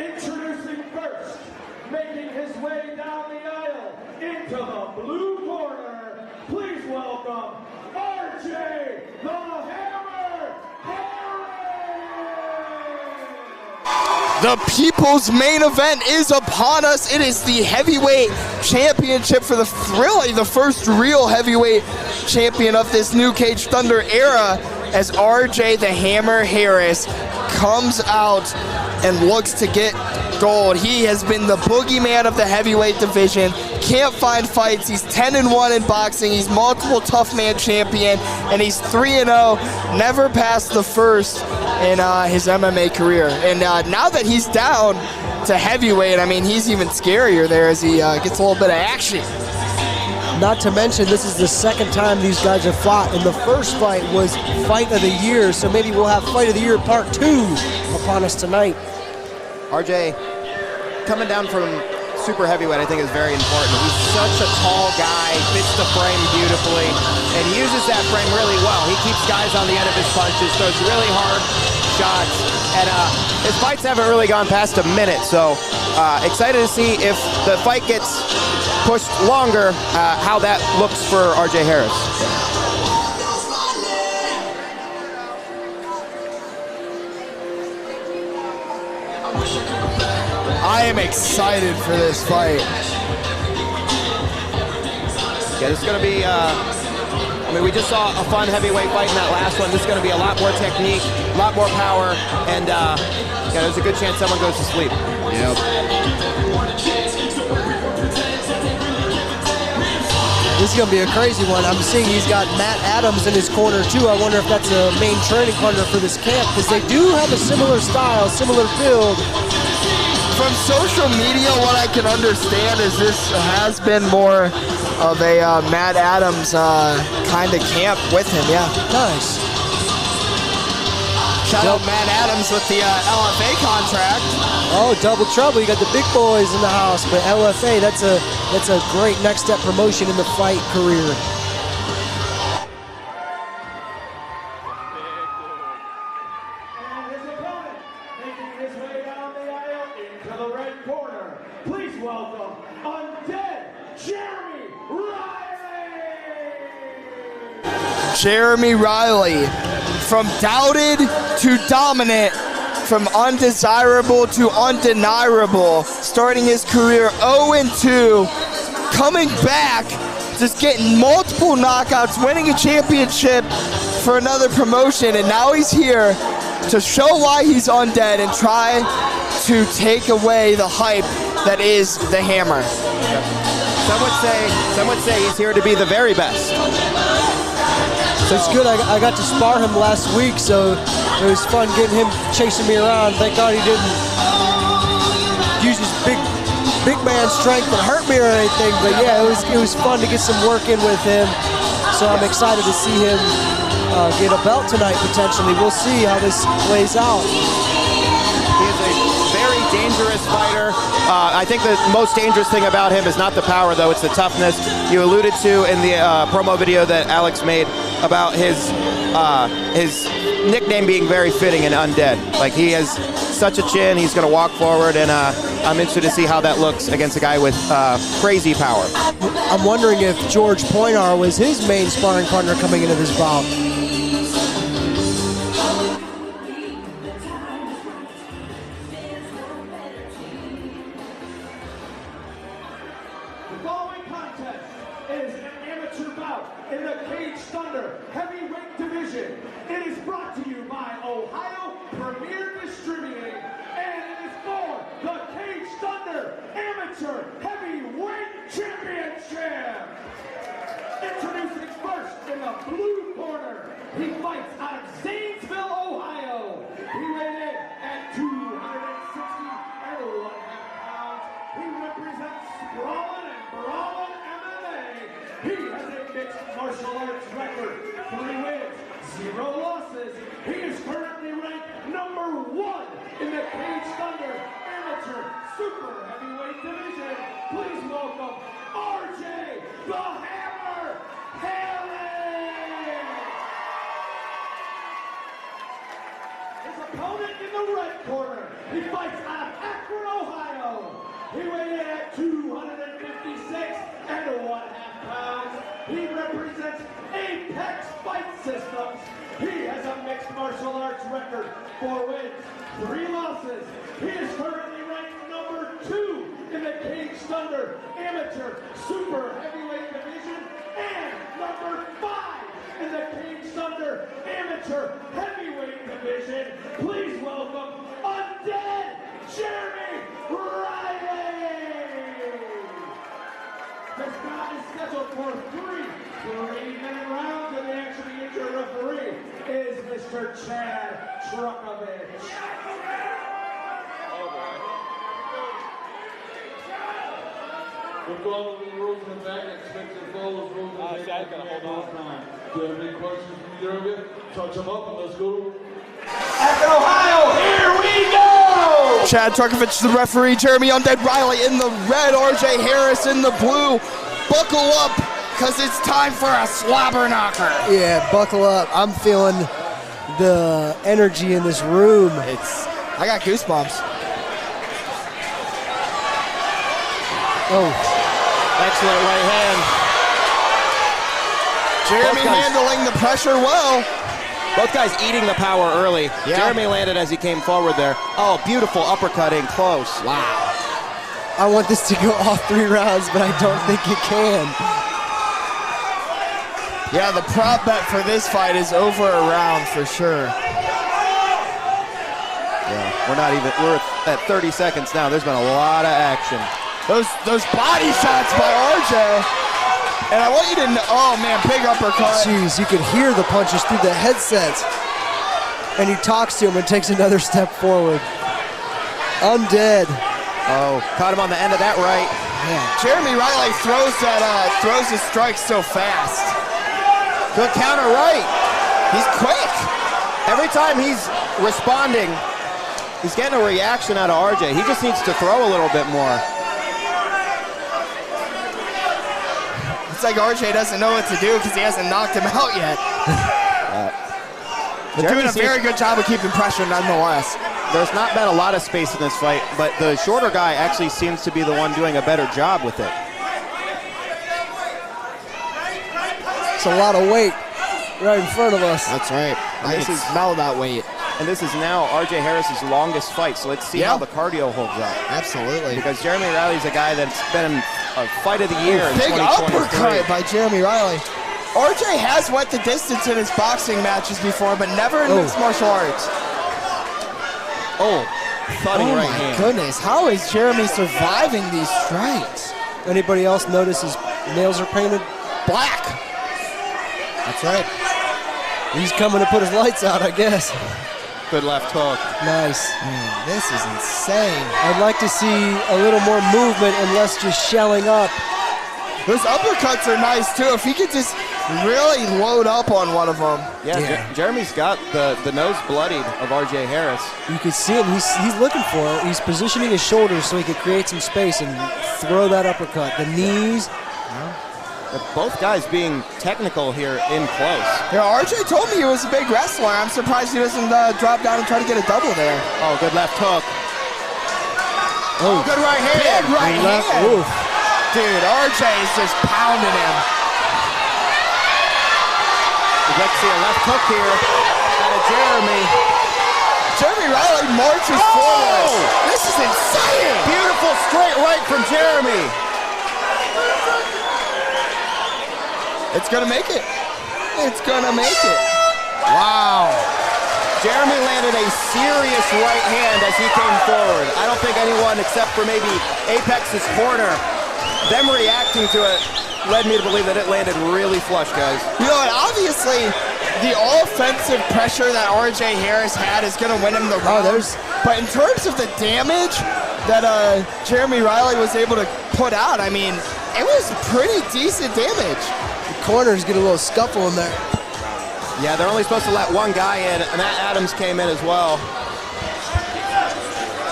Introducing first, making his way down the aisle into the blue corner, please welcome RJ the Hammer Harris! The people's main event is upon us. It is the heavyweight championship for really the first real heavyweight champion of this New Cage Thunder era, as RJ the Hammer Harris comes out and looks to get gold. He has been the boogeyman of the heavyweight division. Can't find fights. He's 10-1 in boxing. He's multiple tough man champion, and he's 3-0. Never passed the first in his MMA career. And now that he's down to heavyweight, I mean, he's even scarier there as he gets a little bit of action. Not to mention, this is the second time these guys have fought, and the first fight was Fight of the Year, so maybe we'll have Fight of the Year Part 2 upon us tonight. RJ, coming down from super heavyweight, I think is very important. He's such a tall guy, fits the frame beautifully, and he uses that frame really well. He keeps guys on the end of his punches, throws really hard shots, and his fights haven't really gone past a minute, so excited to see if the fight gets pushed longer, how that looks for RJ Harris. I am excited for this fight. Yeah, this is going to be, I mean, we just saw a fun heavyweight fight in that last one. This is going to be a lot more technique, a lot more power, and yeah, there's a good chance someone goes to sleep. Yep. This is going to be a crazy one. I'm seeing he's got Matt Adams in his corner too. I wonder if that's a main training partner for this camp, because they do have a similar style, similar build. From social media, what I can understand is this has been more of a Matt Adams kind of camp with him, yeah. Nice. Shout out Matt Adams with the LFA contract. Oh, double trouble. You got the big boys in the house, but LFA, that's a great next step promotion in the fight career. And his opponent, making his way down the aisle into the red corner, please welcome Undead Jeremy Riley! Jeremy Riley, from doubted to dominant, from undesirable to undeniable, starting his career 0-2, coming back, just getting multiple knockouts, winning a championship for another promotion, and now he's here to show why he's Undead and try to take away the hype that is the Hammer. Some would say he's here to be the very best. It's good. I got to spar him last week, so it was fun getting him chasing me around. Thank God he didn't use his big man strength and hurt me or anything. But yeah, it was fun to get some work in with him. So I'm excited to see him get a belt tonight potentially. We'll see how this plays out. He is a very dangerous fighter. I think the most dangerous thing about him is not the power, though, it's the toughness. You alluded to in the promo video that Alex made about his nickname being very fitting in Undead. Like, he has such a chin, he's going to walk forward, and I'm interested to see how that looks against a guy with crazy power. I'm wondering if George Poinar was his main sparring partner coming into this bout. The following contest is an amateur bout in the Cage Thunder heavyweight division. It is brought to you by Ohio Premier Distributing, and it is for the Cage Thunder Amateur Heavyweight Championship. Introducing first in the blue corner, he fights out of Zanesville, Ohio. He weighed in at 261.5 pounds. He represents Sprawlin' and Brawlin' MMA. He has a mixed martial arts record, 3 wins, 0 losses. He is currently ranked #1 in the Cage Thunder Amateur Super Heavyweight Division. Please welcome RJ the Hammer Harris! opponent in the red corner. He fights out of Akron, Ohio. He weighed in at 256 and 1/2 pounds. He represents Apex Fight Systems. He has a mixed martial arts record, 4 wins, 3 losses. He is currently ranked number 2 in the Cage Thunder Amateur Super Heavyweight Division and number 5 in the Cage Thunder Amateur Heavyweight Division. Please welcome Undead Jeremy Riley. This bout is scheduled for 3 3-minute rounds, and the actually injured referee is Mr. Chad Truckovich. We're following the rules in the back. Expect to follow the rules in the back. Chad's gonna hold on. Do you have any questions from Jeremy? Touch them up and let's go. Akron, Ohio, here we go! Chad Truckovich, the referee, Jeremy Undead Riley in the red, RJ Harris in the blue. Buckle up, because it's time for a slobber knocker. Yeah, buckle up. I'm feeling the energy in this room. I got goosebumps. Oh, Excellent right hand. Jeremy Both guys- handling the pressure well. Both guys eating the power early. Yeah. Jeremy landed as he came forward there. Oh, beautiful uppercut in close. Wow. I want this to go all 3 rounds, but I don't think it can. Yeah, the prop bet for this fight is over a round for sure. Yeah, we're at 30 seconds now. There's been a lot of action. Those body shots by RJ. And I want you to know, oh man, big uppercut. Jeez, you could hear the punches through the headsets. And he talks to him and takes another step forward. Undead. Oh, caught him on the end of that right. Man, Jeremy Riley throws his strikes so fast. Good counter right. He's quick. Every time he's responding, he's getting a reaction out of RJ. He just needs to throw a little bit more. It's like RJ doesn't know what to do because he hasn't knocked him out yet. But doing a very good job of keeping pressure nonetheless. There's not been a lot of space in this fight, but the shorter guy actually seems to be the one doing a better job with it. It's a lot of weight right in front of us. That's right. I can smell that weight. And this is now RJ Harris's longest fight, so let's see how the cardio holds up. Absolutely. Because Jeremy Riley's a guy that's been a fight of the year in Big 2023. uppercut by Jeremy Riley. RJ has went the distance in his boxing matches before, but never in mixed martial arts. Oh, thudding right my hand. goodness, how is Jeremy surviving these strikes? Anybody else notice his nails are painted? Black. That's right. He's coming to put his lights out, I guess. Good left hook. Nice. Man, this is insane. I'd like to see a little more movement and less just shelling up. Those uppercuts are nice too. If he could just really load up on one of them. Yeah. Jeremy's got the nose bloodied of RJ Harris. You can see him. He's looking for it. He's positioning his shoulders so he can create some space and throw that uppercut. The knees. Both guys being technical here in close. Yeah, RJ told me he was a big wrestler. I'm surprised he doesn't drop down and try to get a double there. Oh, good left hook. Oh, good right hand. Big right hand. Oof. Dude, RJ is just pounding him. We'd like to see a left hook here out of Jeremy. Jeremy Riley marches forward. This is insane. Beautiful straight right from Jeremy. It's gonna make it. It's gonna make it. Wow. Jeremy landed a serious right hand as he came forward. I don't think anyone except for maybe Apex's corner, them reacting to it led me to believe that it landed really flush, guys. You know, and obviously the offensive pressure that RJ Harris had is gonna win him the round. But in terms of the damage that Jeremy Riley was able to put out, I mean, it was pretty decent damage. The corners get a little scuffle in there. Yeah, they're only supposed to let one guy in, and Matt Adams came in as well.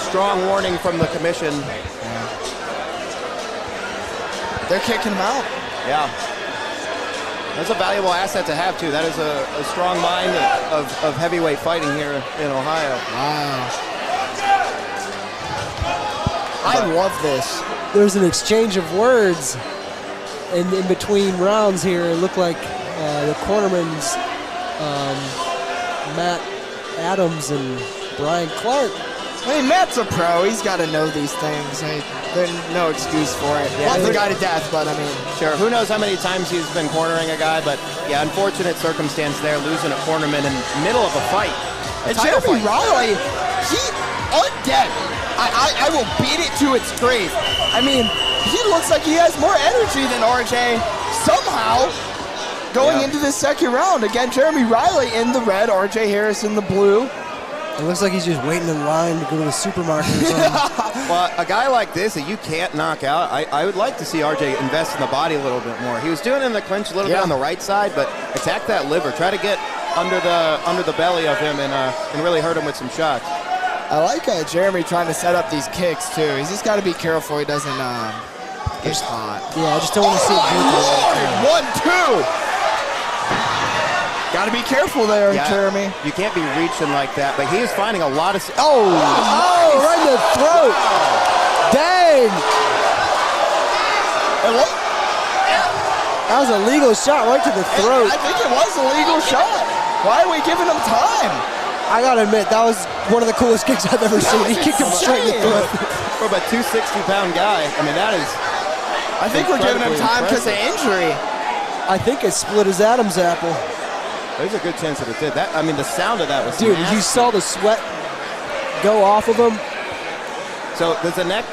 Strong warning from the commission. They're kicking him out. Yeah. That's a valuable asset to have, too. That is a strong mind of heavyweight fighting here in Ohio. Wow. I love this. There's an exchange of words in between rounds here. It looked like the cornerman's Matt Adams and Brian Clark. I mean, Matt's a pro. He's got to know these things. There's no excuse for it. Yeah, love the guy to death, but I mean. Sure. Who knows how many times he's been cornering a guy, but yeah, unfortunate circumstance there, losing a cornerman in the middle of a fight. And Jeremy Riley, Undead. I will beat it to its grave. I mean, he looks like he has more energy than RJ somehow going into the second round. Again, Jeremy Riley in the red, RJ Harris in the blue. It looks like he's just waiting in line to go to the supermarket or something. Well, a guy like this that you can't knock out, I would like to see RJ invest in the body a little bit more. He was doing it in the clinch a little bit on the right side, but attack that liver. Try to get under the belly of him and really hurt him with some shots. I like Jeremy trying to set up these kicks, too. He's just got to be careful he doesn't get hot. Yeah, I just don't want to see it. 1-2. Got to be careful there, Jeremy. You can't be reaching like that, but he is finding a lot of... right in the throat. Dang. That was a legal shot right to the throat. I think it was a legal shot. Why are we giving him time? I got to admit, that was one of the coolest kicks I've ever seen. He kicked him straight in the throat. For about 260-pound guy, I mean, that is... I think we're giving him time because of injury. I think it split his Adam's apple. There's a good chance that it did. That, I mean, the sound of that was Dude, nasty. you saw the sweat go off of him. So does the neck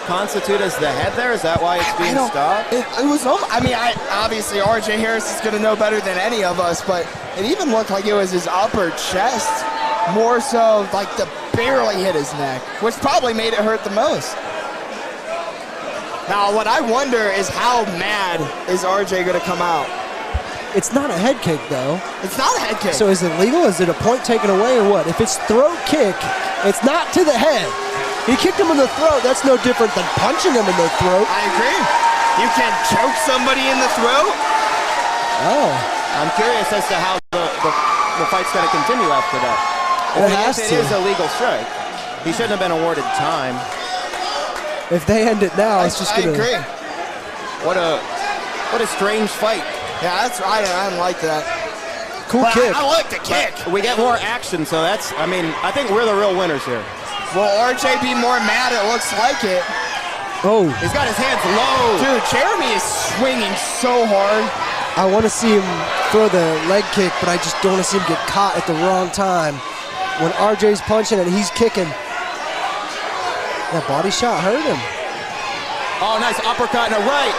constitute as the head there? Is that why it's being stopped? It was, I mean, obviously RJ Harris is going to know better than any of us, but it even looked like it was his upper chest, more so like the barely hit his neck, which probably made it hurt the most. Now, what I wonder is how mad is RJ going to come out? It's not a head kick, though. It's not a head kick. So is it legal? Is it a point taken away or what? If it's throat kick, it's not to the head. He kicked him in the throat. That's no different than punching him in the throat. I agree. You can choke somebody in the throat. Oh. I'm curious as to how the fight's going to continue after that. It is a legal strike. He shouldn't have been awarded time. If they end it now, it's just going to... I agree. What a strange fight. Yeah, that's right. I didn't like that. Cool kick. I like the kick. We get more action, so that's, I mean, I think we're the real winners here. Will RJ be more mad? It looks like it. Oh. He's got his hands low. Dude, Jeremy is swinging so hard. I want to see him throw the leg kick, but I just don't want to see him get caught at the wrong time. When RJ's punching and he's kicking, that body shot hurt him. Oh, nice uppercut and a right.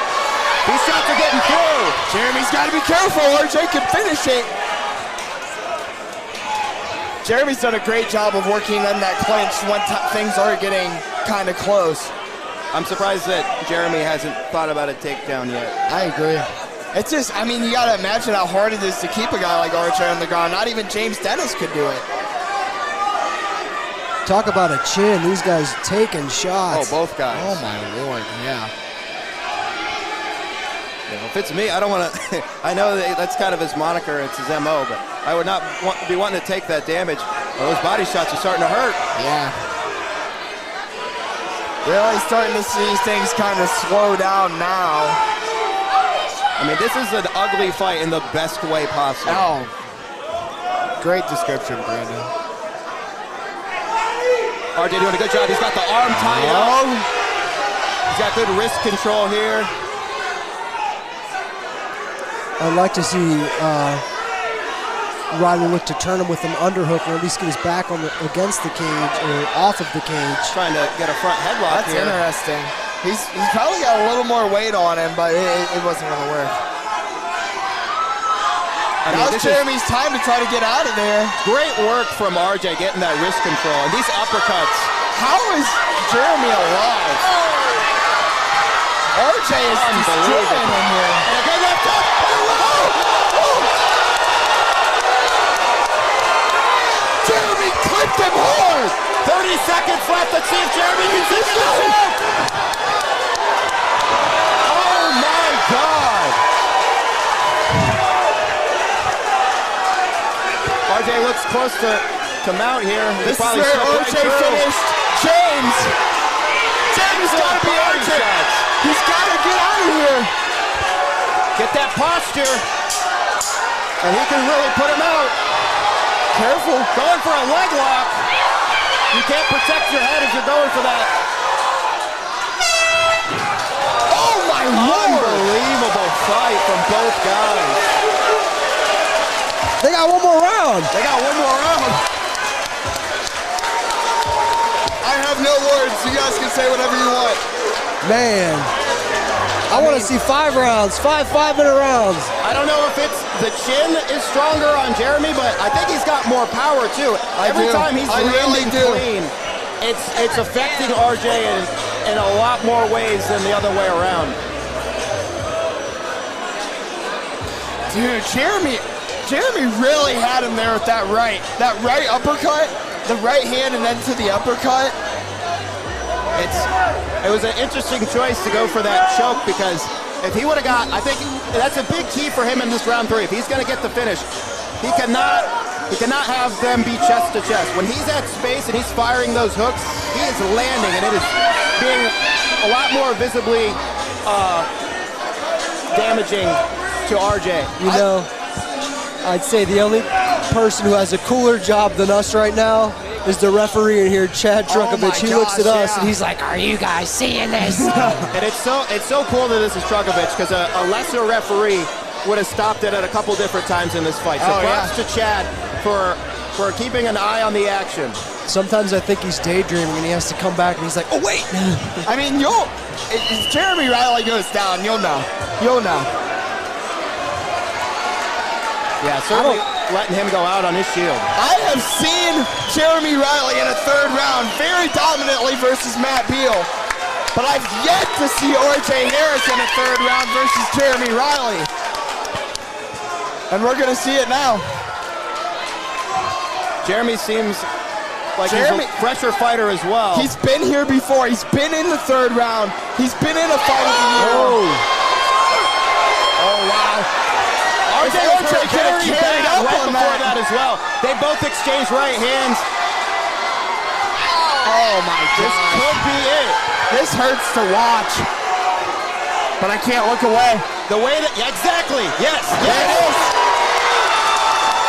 These shots are getting through. Jeremy's got to be careful. RJ can finish it. Jeremy's done a great job of working on that clinch when things are getting kind of close. I'm surprised that Jeremy hasn't thought about a takedown yet. I agree. It's just, I mean, you got to imagine how hard it is to keep a guy like RJ on the ground. Not even James Dennis could do it. Talk about a chin. These guys taking shots. Oh, both guys. Oh, my Lord, yeah. You know, if it's me, I don't want to. I know that's kind of his moniker, it's his MO, but I would not be wanting to take that damage. Well, those body shots are starting to hurt. Yeah. Really starting to see things kind of slow down now. I mean, this is an ugly fight in the best way possible. Oh. Great description, Brandon. RJ doing a good job. He's got the arm tied up. He's got good wrist control here. I'd like to see Riley look to turn him with an underhook, or at least get his back on against the cage or off of the cage. Trying to get a front headlock That's here. interesting. He's probably got a little more weight on him, but it wasn't going to work. Now it's Jeremy's time to try to get out of there. Great work from RJ getting that wrist control. And these uppercuts. How is Jeremy alive? RJ is destroying him here. And a good left hook. Jeremy clipped him hard. 30 seconds left. Let's see if Jeremy can take it out. Oh my God. RJ looks close to mount here. This is where RJ finished. James gotta be RJ. He's gotta get out of here. Get that posture, and he can really put him out. Careful. Going for a leg lock. You can't protect your head if you're going for that. Oh my Lord! Unbelievable fight from both guys. They got one more round. They got one more round. I have no words. You guys can say whatever you want. Man, I want to see 5 rounds, 5-minute rounds. I don't know if it's the chin is stronger on Jeremy, but I think he's got more power too. Every time he's really clean, it's affecting RJ in a lot more ways than the other way around. Dude, Jeremy really had him there with that right uppercut, the right hand and then to the uppercut. It was an interesting choice to go for that choke because if he would have got, I think that's a big key for him in this round 3. If he's going to get the finish, he cannot have them be chest to chest. When he's at space and he's firing those hooks, he is landing, and it is being a lot more visibly damaging to RJ. You know, I'd say the only person who has a cooler job than us right now is the referee in here, Chad Trukovich. He looks at us and he's like, "Are you guys seeing this?" And it's so cool that this is Trukovich because a lesser referee would have stopped it at a couple different times in this fight. So props to Chad for keeping an eye on the action. Sometimes I think he's daydreaming and he has to come back and he's like, "Oh wait." I mean, if Jeremy Riley goes down, you'll know. Yeah, certainly letting him go out on his shield. I have seen Jeremy Riley in a 3rd round very dominantly versus Matt Beal, but I've yet to see RJ Harris in a 3rd round versus Jeremy Riley. And we're going to see it now. Jeremy seems like he's a fresher fighter as well. He's been here before. He's been in the 3rd round. He's been in a fight of the year. Oh, wow. RJ carried up right before that as well. They both exchanged right hands. Oh my God. This could be it. This hurts to watch. But I can't look away. The way that, exactly, yes. There it is.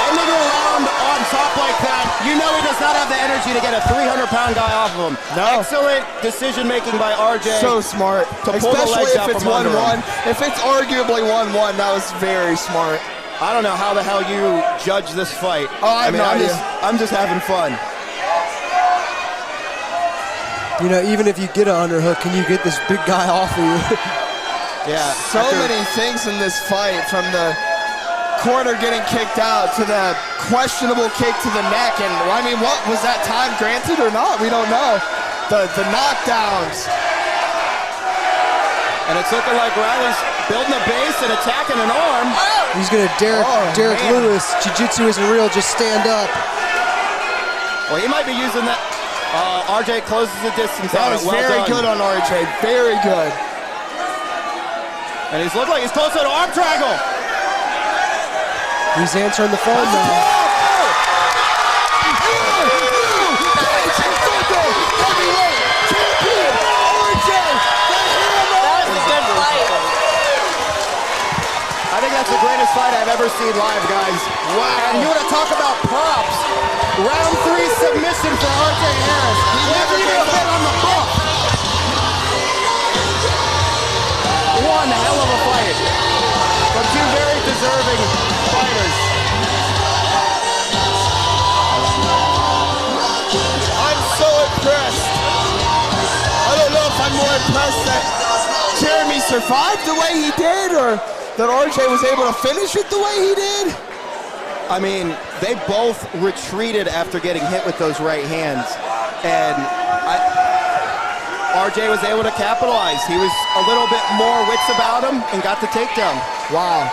Ending a round on top like that, you know he does not have the energy to get a 300-pound guy off of him. No. Excellent decision-making by RJ. So smart. To pull the legs Especially out if it's from under 1-1. him. If it's arguably 1-1, that was very smart. I don't know how the hell you judge this fight. I mean, I'm just having fun. You know, even if you get an underhook, can you get this big guy off of you? Yeah. So many things in this fight, from the corner getting kicked out to the questionable kick to the neck. And I mean, what was that time granted or not? We don't know. The knockdowns. And it's looking like Riley's building a base and attacking an arm. He's gonna Derek Lewis. Jiu-jitsu isn't real, just stand up. Well, he might be using that. RJ closes the distance. That was very good on RJ, very good. And he's looking like he's close to an arm triangle. He's answering the phone now. I think that's the greatest fight I've ever seen live, guys. Wow. And you want to talk about props. Round 3 submission for RJ Harris. He never gave a hit on the bump. One hell of a fight from 2 very deserving fighters. I'm so impressed. I don't know if I'm more impressed that Jeremy survived the way he did, or that RJ was able to finish it the way he did. I mean, they both retreated after getting hit with those right hands. And RJ was able to capitalize. He was a little bit more wits about him and got the takedown. Wow.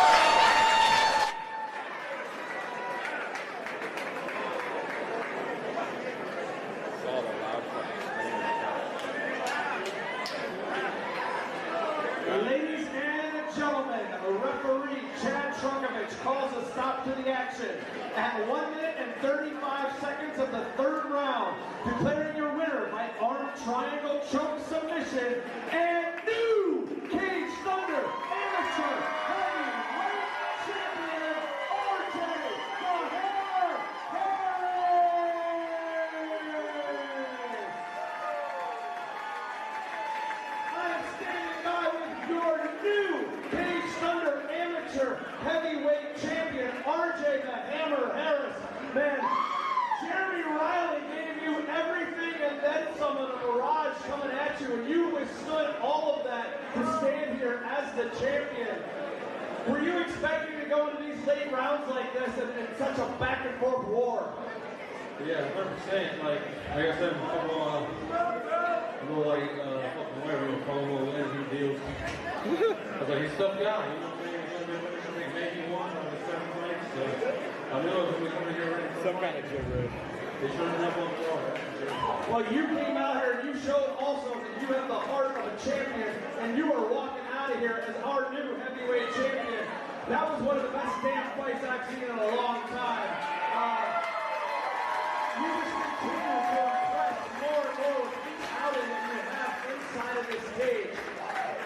Ladies and gentlemen, referee Chad Trukovich calls a stop to the action at 1 1 minute and 35 seconds of the third round. Declaring your winner by arm triangle choke submission and new Cage Thunder Amateur Heavyweight Champion, RJ the Hammer Harris! I'm standing by with your new Cage Thunder Amateur Heavyweight Champion, RJ the Hammer Harris. Man, Jeremy Riley gave you everything and then some of the barrage coming at you, and you withstood all of that to stand here as the champion. Were you expecting to go into these late rounds like this in such a back and forth war? Yeah, 100%. Like I said, fucking whatever you call them, little interview deals. I was like, he's tough guy, you know what I'm saying? He's going to be maybe one on the 7th night, so I knew I was going to be coming here ready. Some kind of gibberish. They showed up on the floor. Well, you came out here and you showed also that you have the heart of a champion, and you are walking out of here as our new heavyweight champion. That was one of the best dance fights I've seen in a long time. You just continue to impress more and more with each outing that you have inside of this cage.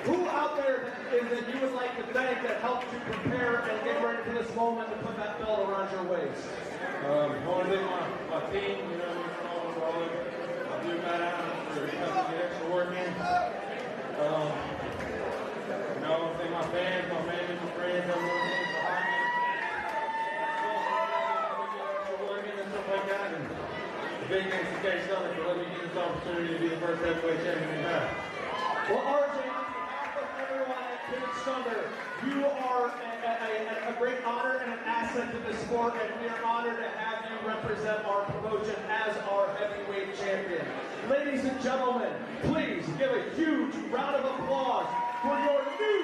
Who out there is that you would like to thank that helped you prepare and get ready for this moment to put that belt around your waist? I want to thank my team, you know, for all of it. I do Matt Allen for helping get extra work in. You know, I want to thank my fans, my family, my friends, everyone behind me. Extra work in and stuff like that. And the big thanks to Cage Thunder for letting me get this opportunity to be the first heavyweight champion we have. Well, RJ, on behalf of everyone at Cage Thunder, you are a great honor and an asset to the sport, and we are honored to have you represent our promotion as our heavyweight champion. Ladies and gentlemen, please give a huge round of applause for your new